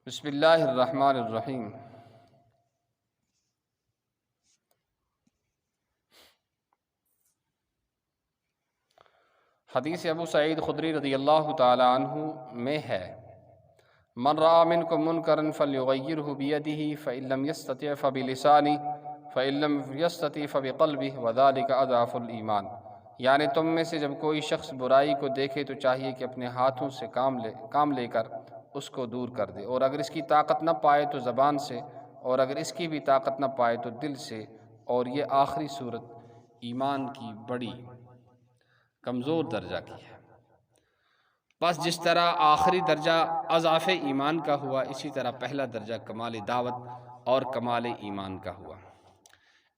بسم اللہ الرحمن الرحیم۔ حدیث ابو سعید خدری رضی اللہ تعالی عنہ میں ہے، من رأى منکم منکرا فلیغیرہ بیدہ فإن لم یستطع فبلسانہ فإن لم یستطع فبقلبہ وذلک اضعف الایمان۔ یعنی تم میں سے جب کوئی شخص برائی کو دیکھے تو چاہیے کہ اپنے ہاتھوں سے کام لے کر اس کو دور کر دے، اور اگر اس کی طاقت نہ پائے تو زبان سے، اور اگر اس کی بھی طاقت نہ پائے تو دل سے، اور یہ آخری صورت ایمان کی بڑی کمزور درجہ کی ہے۔ بس جس طرح آخری درجہ اضعاف ایمان کا ہوا، اسی طرح پہلا درجہ کمال دعوت اور کمال ایمان کا ہوا۔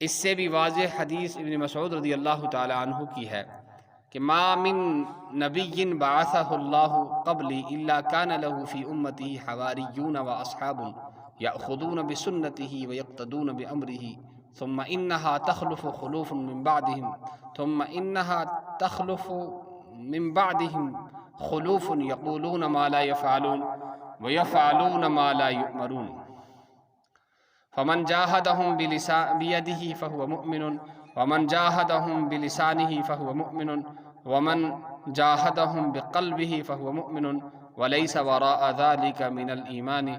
اس سے بھی واضح حدیث ابن مسعود رضی اللہ تعالی عنہ کی ہے کہ ما من نبی بعثہ اللہ قبلی الا کان له فی امتہ حواریون واصحاب یأخذون بسنتہ ویقتدون بامرہ ثم انہا تخلف خلوف من بعدہم ثم انہا تخلف من بعدہم خلوف یقولون ما لا یفعلون ویفعلون ما لا یؤمرون فمن جاہدہم بیدہ فہو مؤمن ومن جاہدہم بلسانہ فہو مؤمن ومن جاہدہم بقلبہ فہو مؤمن ولیس وراء ذلک من الایمان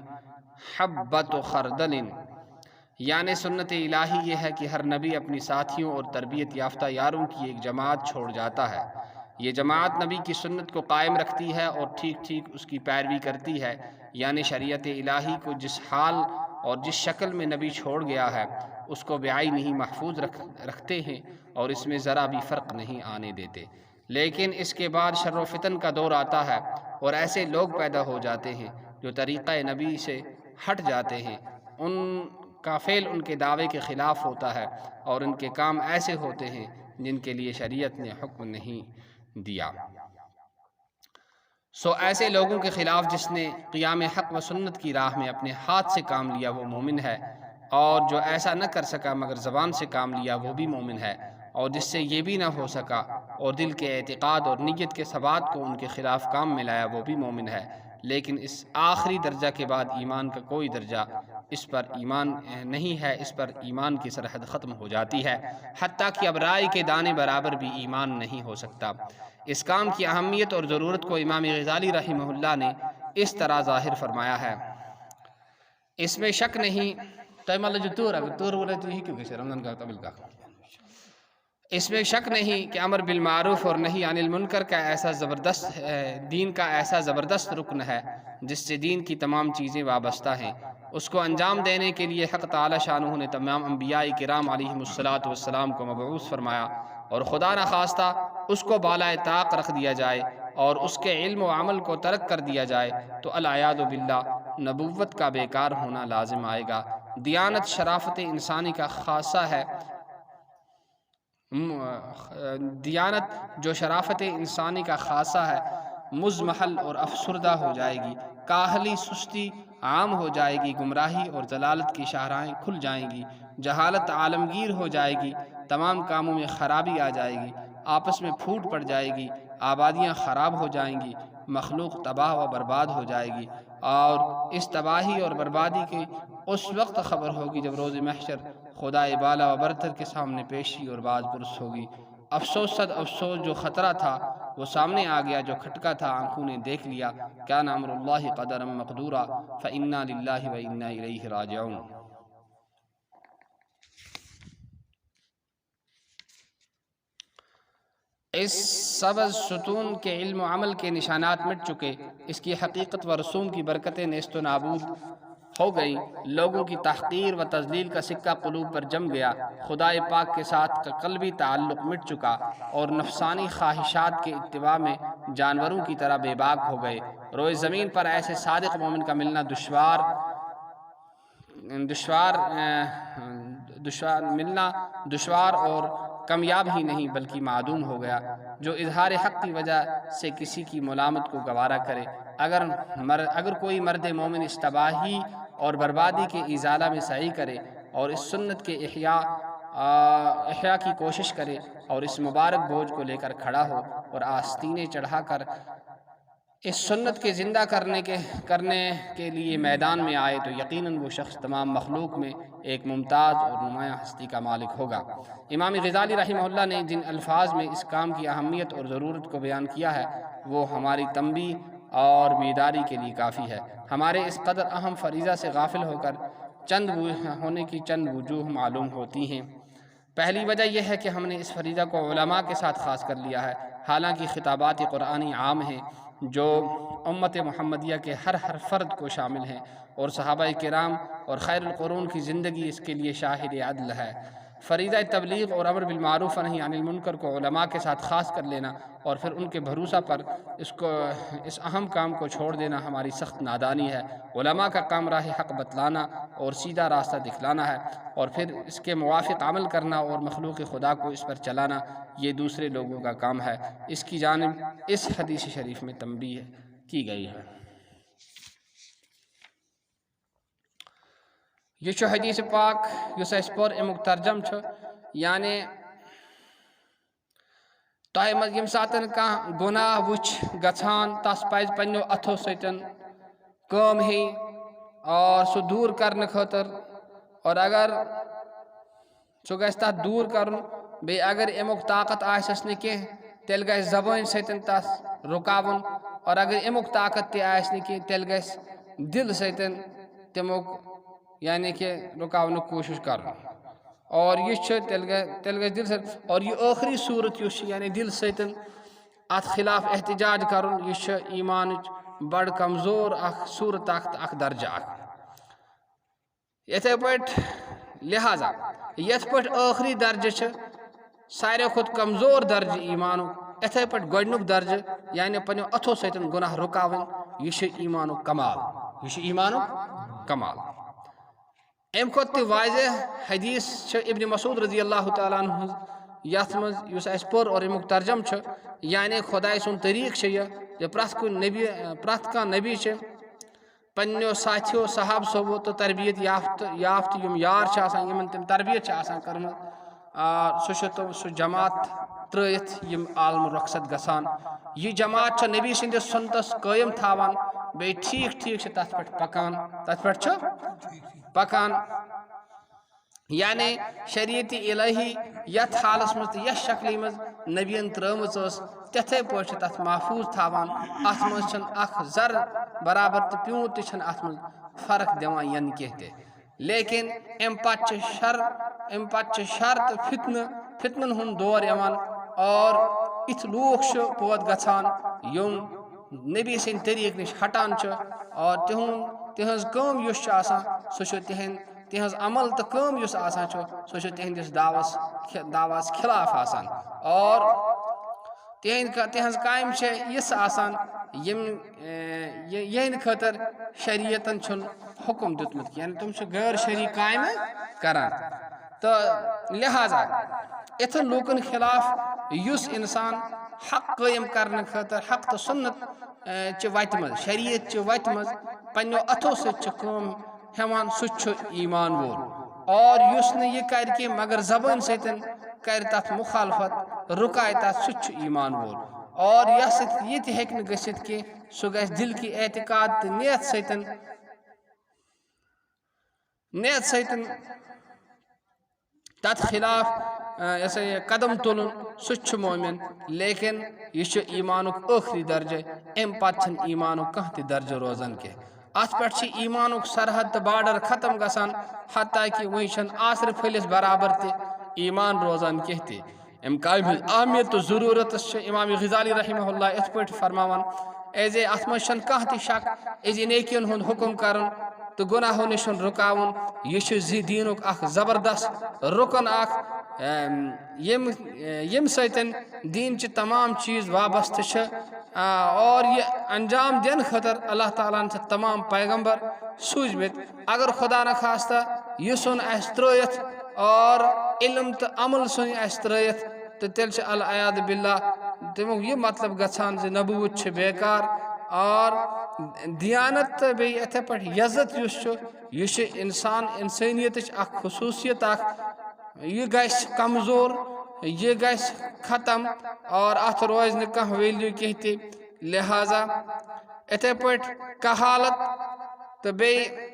حبۃ خردل۔ یعنی سنت الہی یہ ہے کہ ہر نبی اپنی ساتھیوں اور تربیت یافتہ یاروں کی ایک جماعت چھوڑ جاتا ہے۔ یہ جماعت نبی کی سنت کو قائم رکھتی ہے اور ٹھیک ٹھیک اس کی پیروی کرتی ہے، یعنی شریعت الہی کو جس حال اور جس شکل میں نبی چھوڑ گیا ہے اس کو بعین ہی محفوظ رکھتے ہیں اور اس میں ذرا بھی فرق نہیں آنے دیتے۔ لیکن اس کے بعد شر و فتن کا دور آتا ہے اور ایسے لوگ پیدا ہو جاتے ہیں جو طریقہ نبی سے ہٹ جاتے ہیں، ان کا فعل ان کے دعوے کے خلاف ہوتا ہے اور ان کے کام ایسے ہوتے ہیں جن کے لیے شریعت نے حکم نہیں دیا۔ ایسے لوگوں کے خلاف جس نے قیام حق و سنت کی راہ میں اپنے ہاتھ سے کام لیا وہ مومن ہے، اور جو ایسا نہ کر سکا مگر زبان سے کام لیا وہ بھی مومن ہے، اور جس سے یہ بھی نہ ہو سکا اور دل کے اعتقاد اور نیت کے ثبات کو ان کے خلاف کام میں لایا وہ بھی مومن ہے۔ لیکن اس آخری درجہ کے بعد ایمان کا کوئی درجہ اس پر ایمان نہیں ہے، اس پر ایمان کی سرحد ختم ہو جاتی ہے، حتیٰ کہ اب رائے کے دانے برابر بھی ایمان نہیں ہو سکتا۔ اس کام کی اہمیت اور ضرورت کو امام غزالی رحمہ اللہ نے اس طرح ظاہر فرمایا ہے، اس میں شک نہیں اس میں شک نہیں کہ امر بالمعروف اور نہی عن المنکر کا ایسا زبردست دین کا ایسا زبردست رکن ہے جس سے دین کی تمام چیزیں وابستہ ہیں۔ اس کو انجام دینے کے لیے حق تعالی شانہ نے تمام انبیاء کرام علیہم السلام کو مبعوث فرمایا، اور خدا نخواستہ اس کو بالائے طاق رکھ دیا جائے اور اس کے علم و عمل کو ترک کر دیا جائے تو العیاذ باللہ نبوت کا بیکار ہونا لازم آئے گا۔ دیانت شرافت انسانی کا خاصہ ہے، دیانت جو شرافت انسانی کا خاصہ ہے مزمحل اور افسردہ ہو جائے گی، کاہلی سستی عام ہو جائے گی، گمراہی اور ضلالت کی شاہراہیں کھل جائیں گی، جہالت عالمگیر ہو جائے گی، تمام کاموں میں خرابی آ جائے گی، آپس میں پھوٹ پڑ جائے گی، آبادیاں خراب ہو جائیں گی، مخلوق تباہ و برباد ہو جائے گی، اور اس تباہی اور بربادی کی اس وقت خبر ہوگی جب روز محشر خدائے بالا و برتر کے سامنے پیشی اور باز پرس ہوگی۔ افسوس صد افسوس، جو خطرہ تھا وہ سامنے آ گیا، جو کھٹکا تھا آنکھوں نے دیکھ لیا۔ کان امر اللہ قدرا مقدورا فإنا للہ وإنا الیہ راجعون۔ اس سبز ستون کے علم و عمل کے نشانات مٹ چکے، اس کی حقیقت و رسوم کی برکتیں نیست و نابود ہو گئی، لوگوں کی تحقیر و تذلیل کا سکہ قلوب پر جم گیا، خدائے پاک کے ساتھ کا قلبی تعلق مٹ چکا اور نفسانی خواہشات کے اتباع میں جانوروں کی طرح بے باک ہو گئے۔ روئے زمین پر ایسے صادق مومن کا ملنا دشوار اور کامیاب ہی نہیں بلکہ معدوم ہو گیا، جو اظہار حق کی وجہ سے کسی کی ملامت کو گوارا کرے۔ اگر کوئی مرد مومن اس تباہی اور بربادی کے ازالہ میں سعی کرے اور اس سنت کے احیاء کی کوشش کرے اور اس مبارک بوجھ کو لے کر کھڑا ہو اور آستینے چڑھا کر اس سنت کے زندہ کرنے کے لیے میدان میں آئے تو یقیناً وہ شخص تمام مخلوق میں ایک ممتاز اور نمایاں ہستی کا مالک ہوگا۔ امام غزالی رحمہ اللہ نے جن الفاظ میں اس کام کی اہمیت اور ضرورت کو بیان کیا ہے وہ ہماری تنبیہ اور بیداری کے لیے کافی ہے۔ ہمارے اس قدر اہم فریضہ سے غافل ہونے کی چند وجوہ معلوم ہوتی ہیں۔ پہلی وجہ یہ ہے کہ ہم نے اس فریضہ کو علماء کے ساتھ خاص کر لیا ہے، حالانکہ خطابات قرآنی عام ہیں جو امت محمدیہ کے ہر فرد کو شامل ہیں، اور صحابہ کرام اور خیر القرون کی زندگی اس کے لیے شاہد عدل ہے۔ فریضہ تبلیغ اور امر بالمعروف و نہی عن المنکر کو علماء کے ساتھ خاص کر لینا اور پھر ان کے بھروسہ پر اس اہم کام کو چھوڑ دینا ہماری سخت نادانی ہے۔ علماء کا کام راہ حق بتلانا اور سیدھا راستہ دکھلانا ہے، اور پھر اس کے موافق عمل کرنا اور مخلوق خدا کو اس پر چلانا یہ دوسرے لوگوں کا کام ہے۔ اس کی جانب اس حدیث شریف میں تنبیہ کی گئی ہے۔ یہ حدیث پاک یس اس پر امیک ترجم یعنی تہ مز یم ساتن کان گناہ وچ گژھان تس پز پنو اتھو ستن کام ہی اور سو دور کرنے خاطر، اور اگر سو گژھِ تتھ دور کرن بی اگر امیک طاقت آسس نہ کینٛہہ تیل گژھِ زبان سۭتۍ تس رکاون، اور اگر امیک طاقت تہ آسہِ نہٕ کینٛہہ تیل گژھِ دل سۭتۍ تمیک یعنی کہ رکاونُک کوشش کرن، اور یہ تیل گژھِ دل سۭتۍ، اور یہ ٲخری صورت یُس چھِ یعنی دل سۭتۍ اتھ خلاف احتجاج کرن، یہ چھِ ایمانٕچ بڑ کمزور اکھ صورت اکھ تہٕ اکھ درجہ اکھ۔ یتھے پٲٹھۍ لہذا یتھ پٲٹھۍ ٲخری درجہ چھِ ساروی کھۄتہٕ کمزور درجہ ایمانُک، یتھے پٲٹھۍ گۄڈنیُک درجہ یعنی پنٛنیو اتھو سۭتۍ گناہ رکاوٕنۍ یہ چھِ ایمانُک کمال، یہ چھِ ایمانُک کمال۔ امہِ کھۄتہٕ تہِ واضح حدیث چھِ ابن مسعود رضی اللہ تعالیٰ عنہ ہٕنٛز، یتھ منٛز یُس اَسہِ پوٚر اور امیُک ترجم چھُ یعنی خۄداے سُنٛد طریٖقہٕ چھُ یہِ پرٛٮ۪تھ کانٛہہ نبی چھِ پنٛنیو ساتھیو صحابسو تہٕ تربیت یافتہٕ یِم یار چھِ آسان یِمن تِم تربیت چھِ آسان کٔرمٕژ، سُہ چھُ تِم سُہ جماعت ترٛٲیِتھ یِم عالمُ رۄخصت گژھان۔ یہ جماعت چھِ نبی سٕنٛدِس سُنتس قٲیِم تھاوان، بیٚیہِ ٹھیٖک چھِ تتھ پٮ۪ٹھ پکان، تتھ پٮ۪ٹھ چھِ پکان، یعنی شریعت الہی یتھ حالس منٛز تہٕ یتھ شکلہِ منٛز نبین ترٲمٕژ ٲس تِتھے پٲٹھۍ چھِ تتھ محفوظ تھاوان۔ اتھ منٛز چھنہٕ اکھ ذرٕ برابر تہٕ پیوٗنٛت تہِ چھنہٕ اتھ منٛز فرق دِوان ینہٕ کینٛہہ تہِ، لیکن امہِ پتہٕ چھِ شر تہٕ فتنن ہُنٛد دور یِوان، اور یِتھ لوٗکھ چھِ پٲدٕ گژھان یِم نبی سٕنٛدۍ طریٖقہٕ نِش ہٹان چھِ، اور تِہنٛز کٲم یُس چھِ آسان سُہ چھُ تِہنٛز عمل تہٕ کٲم یُس آسان چھُ سُہ چھُ تِہنٛدِس دعوس خلاف آسان، اور تِہنٛز کامہِ چھِ یِژھ آسان یِہنٛدِ خٲطرٕ شریعتن چھُنہٕ حُکم دیُتمُت کینٛہہ، یعنی تِم چھِ غٲر شرعی کامہِ کران۔ تہٕ لہذا یِتھن لوٗکن خلاف یُس انسان حق قٲیِم کرنہٕ خٲطرٕ حق تہٕ سنت چہِ وتہِ منٛز شریعت چہِ وتہِ منٛز پنٛنیو اتھو سۭتۍ چھِ کٲم ہٮ۪وان سُہ تہِ چھُ ایمان وول، اور یُس نہٕ یہِ کرِ کینٛہہ مگر زبٲنۍ سۭتۍ کرِ تتھ مخالفت رُکایہِ تتھ سُہ تہِ چھُ ایمان وول، اور یس یہِ تہِ ہیٚکہِ نہٕ گٔژھِتھ کینٛہہ سُہ گژھِ دل کی اعتقاد تہٕ نیت سۭتۍ تتھ خلاف یہ قدم تُلُن سُہ تہِ چھُ مومن، لیکن یہ چھُ ایمانُک ٲخری درجہ، امہِ پتہٕ چھُنہٕ ایمانُک کانٛہہ تہِ درجہ روزان کینٛہہ۔ اتھ پٮ۪ٹھ چھِ ایمانُک سرحد تہٕ بارڈر ختم گژھان، حتیٰ کہ وۄنۍ چھنہٕ آسرٕ پھٔلِس برابر تہِ ایمان روزان کینٛہہ تہِ۔ امہِ کامہِ ہٕنٛز اہمیت تہٕ ضروٗرتس چھِ امام غزالی رحمہ اللہ یِتھ پٲٹھۍ فرماوان، ایزے اتھ منٛز چھنہٕ کانٛہہ تہِ شک ایزِ نیکین ہُنٛد حُکم کرُن تہٕ گۄناہو نِش رُکاوُن یہِ چھُ دیٖنُک اکھ زبردست رُکن اکھ ییٚمہِ سۭتۍ دیٖنچہِ تمام چیٖز وابستہٕ چھِ، اور یہ انجام دِنہٕ خٲطرٕ اللہ تعالیٰ ہن چھِ تمام پیغمبر سوٗزمٕتۍ۔ اگر خدا نخواستہ یہِ ژھُن اسہِ ترٲیِتھ اور علم تہٕ عمل ژھُن اسہِ ترٲیِتھ تہٕ تیٚلہِ چھِ العیاذ باللہ تمیُک یہِ مطلب گژھان زِ نبوت چھِ بیکار، اور دیانت تہٕ بیٚیہِ یِتھے پٲٹھۍ یزت یُس چھُ یہ چھِ انسٲنیتٕچ اکھ خصوٗصیت اکھ، یہ گژھِ کمزور، یہ گژھِ ختم، اور اتھ روزِ نہٕ کانٛہہ ویلیوٗ کینٛہہ تہِ، لہذا اتھے پٲٹھۍ کہالت تہٕ بیٚیہِ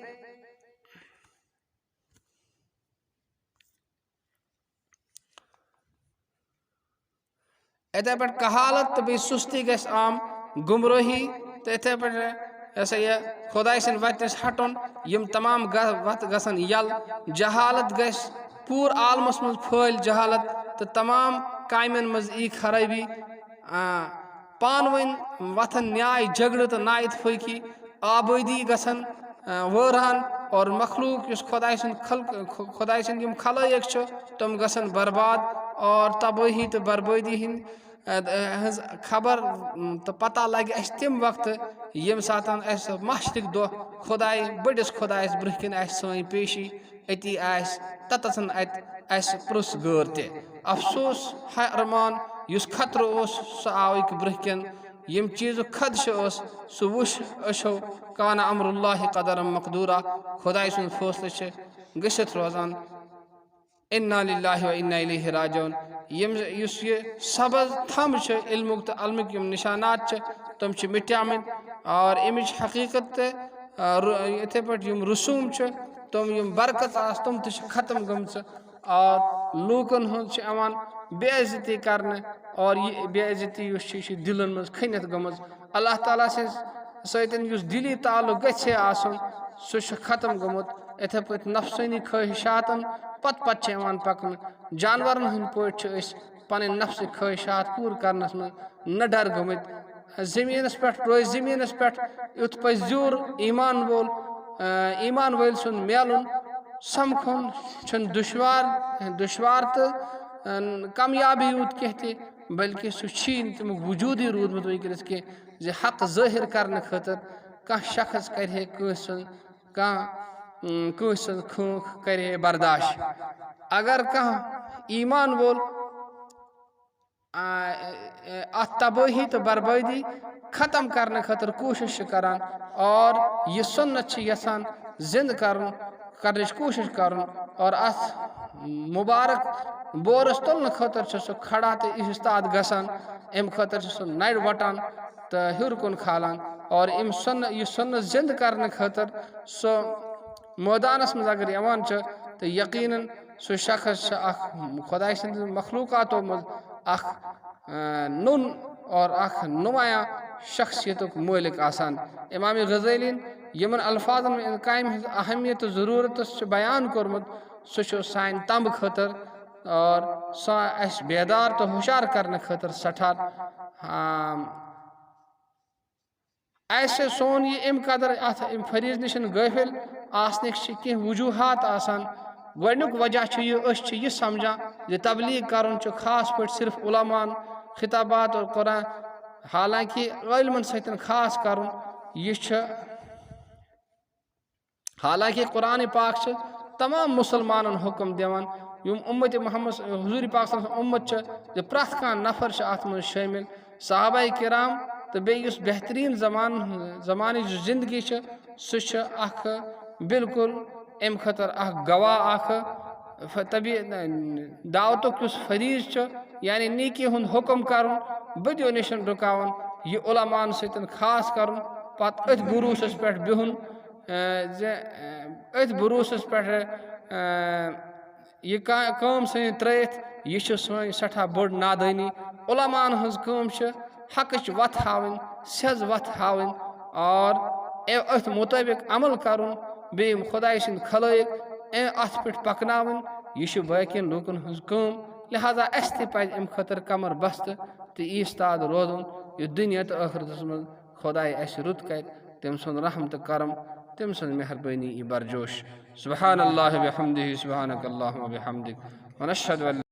اتھے پٲٹھۍ کہالت تہٕ بیٚیہِ سُستی گژھِ عام گمرٲہی تہٕ اتھے پٲٹھۍ یہ سا یہ خداے سٕنٛدِ وتہِ نِش ہٹُن یِم تمام وتہٕ گژھن یَلہٕ جہالت گژھِ پوٗرٕ عالمس منٛز پھٲلۍ جہالت تہٕ تمام کامٮ۪ن منٛز یی خرٲبی پانہٕ ؤنۍ وتھن نیاے جھگڑٕ تہٕ نا اتفٲقی آبٲدی گژھن وٲران اور مخلوق یُس خداے سٕنٛدۍ یِم خلٲیق چھِ تِم گژھن برباد اور تبٲہی تہٕ بربٲدی ہٕنٛز خبر تہٕ پتہ لگہِ اَسہِ تَمہِ وقتہٕ ییٚمہِ ساتہٕ اَسہِ مشرق دۄہ خداے بٔڑِس خۄدایس برٛونٛہہ کِنۍ آسہِ سٲنۍ پیشی أتی آسہِ تتَتھن اَتہِ اَسہِ پرٛژھ غٲر تہِ افسوس ارمان یُس خطرٕ اوس سُہ آو أکۍ برٛونٛہہ کِنۍ ییٚمہِ چیٖزُک خدشہٕ اوس سُہ وٕچھ أچھو کانہ امر اللہ قدرم مقدوٗرا خۄداے سُنٛد فٲصلہٕ چھِ گٔژھِتھ روزان انا للہ و انا الیہ راجعون یُس یہِ سبز تھم چھِ علمُک تہٕ علمٕکۍ یِم نشانات چھِ تِم چھِ مٹیامٕتۍ اور امِچ حقیٖقت تہِ یِتھے پٲٹھۍ یِم رسوٗم چھِ تِم یِم برکت آسہٕ تِم تہِ چھِ ختم گٔمژٕ اور لوٗکن ہُنٛد چھِ یِوان بے عزتی کرنہٕ اور یہِ بے عزتی یُس چھِ یہِ چھِ دِلن منٛز کھٔنِتھ گٔمٕژ اللہ تعالیٰ سٕنٛز سۭتۍ یُس دِلی تعلق گژھِ ہے آسُن سُہ چھُ ختم گوٚمُت یِتھے پٲٹھۍ نفسٲنی خٲہِشاتن پتہٕ چھِ یِوان پکنہٕ جانورن ہٕنٛدۍ پٲٹھۍ چھِ أسۍ پنٕنۍ نفسٕکۍ خٲہِشات پوٗرٕ کرنس منٛز نہ ڈر گٔمٕتۍ زٔمیٖنس پٮ۪ٹھ روزِ زٔمیٖنس پٮ۪ٹھ یُتھ پزِ زیوٗر ایمان وٲلۍ سُنٛد میلُن سمکھُن چھُنہٕ دُشوار تہٕ کامیابی یوت کینٛہہ تہِ بلکہِ سُہ چھی نہٕ تمیُک وجوٗدٕے روٗدمُت وٕنکیٚنس کینٛہہ زِ حق ظٲہر کرنہٕ خٲطرٕ کانٛہہ شخص کرِ ہے کٲنٛسہِ ہٕنٛز کھٲنٛکھ کرِ ہے برداشت اگر کانٛہہ ایمان وول اتھ تبٲہی تہٕ بربٲدی ختم کرنہٕ خٲطرٕ کوٗشش چھِ کران اور یہِ سُنت چھِ یژھان زندٕ کرنٕچ کوٗشش کرُن اور اتھ مُبارک بورس تُلنہٕ خٲطرٕ چھُ سُہ کھڑا تہٕ اِستاد گژھان امہِ خٲطرٕ چھُ سُہ نرِ وٹان تہٕ ہیوٚر کُن کھالان اور یہِ سُنت زندٕ کرنہٕ خٲطرٕ سُہ مٲدانس منٛز اگر یِوان چھِ تہٕ یقیٖنن سُہ شخص چھُ اکھ خۄداے سٕنٛدِ مخلوٗقاتو منٛز اکھ نوٚن اور اکھ نُمایاں شخصیتُک مٲلِک آسان امام غزالی یِمن الفاظن منٛز کامہِ ہٕنٛز اہمیت تہٕ ضروٗرتس چھُ بیان کوٚرمُت سُہ چھُ سانہِ تمبہٕ خٲطرٕ اور سُہ اَسہِ بیدار تہٕ ہُشار کرنہٕ خٲطرٕ سٮ۪ٹھاہ اَسہِ سون یہِ امہِ قدر اتھ امہِ فریٖض نِش غٲفِل آسنٕکۍ چھِ کینٛہہ وجوٗہات آسان گۄڈنیُک وجہ چھُ یہِ أسۍ چھِ یہِ سمجھان زِ تبلیغ کرُن چھُ خاص پٲٹھۍ صرف علماءن خطابات اور قرآن حالانکہِ عٲلمن سۭتۍ خاص کرُن یہِ چھُ حالانکہِ قرآنِ پاک چھِ تمام مُسلمانن حُکم دِوان یِم اُمتِ محمد حضوٗرِ پاک صلی اللہ علیہ وسلم اُمت چھِ زِ پرٛٮ۪تھ کانٛہہ نفر چھُ اتھ منٛز شٲمِل صحابہ کرام تہٕ بیٚیہِ یُس بہتریٖن زمانٕچ یُس زندگی چھِ سُہ چھُ اکھ بالکُل امہِ خٲطرٕ اکھ گواہ اکھ دعوتُک یُس فریٖض چھُ یعنی نیکی ہُنٛد حُکم کرُن بدیو نِش رُکاوُن یہِ علماءن سۭتۍ خاص کرُن پتہٕ أتھۍ بروٗسس پٮ۪ٹھ بِہُن زِ أتھۍ بروٗسس پٮ۪ٹھ یہِ کٲم سٲنۍ ترٲیِتھ یہِ چھِ سٲنۍ سٮ۪ٹھاہ بٔڑ نادٲنی علماءن ہٕنٛز کٲم چھِ حقٕچ وتھ ہاوٕنۍ سیٚز وتھ ہاوٕنۍ اور أتھۍ مُطٲبق عمل کرُن بیٚیہِ یِم خۄداے سٕنٛدۍ خلٲیق اتھ پٮ۪ٹھ پکناوٕنۍ یہِ چھِ باقین لوٗکن ہٕنٛز کٲم لہٰذا اسہِ تہِ پزِ امہِ خٲطرٕ کمر بستہٕ تہٕ ایٖستاد روزُن یُتھ دُنیا تہٕ ٲخرتس منٛز خۄداے اسہِ رُت کرِ تٔمۍ سُنٛد رحم تہٕ کرم تٔمۍ سٕنٛز مہربٲنی یی برجوش سبحان اللہ وبحمدہ سبحانک اللہم وبحمدک ونشہد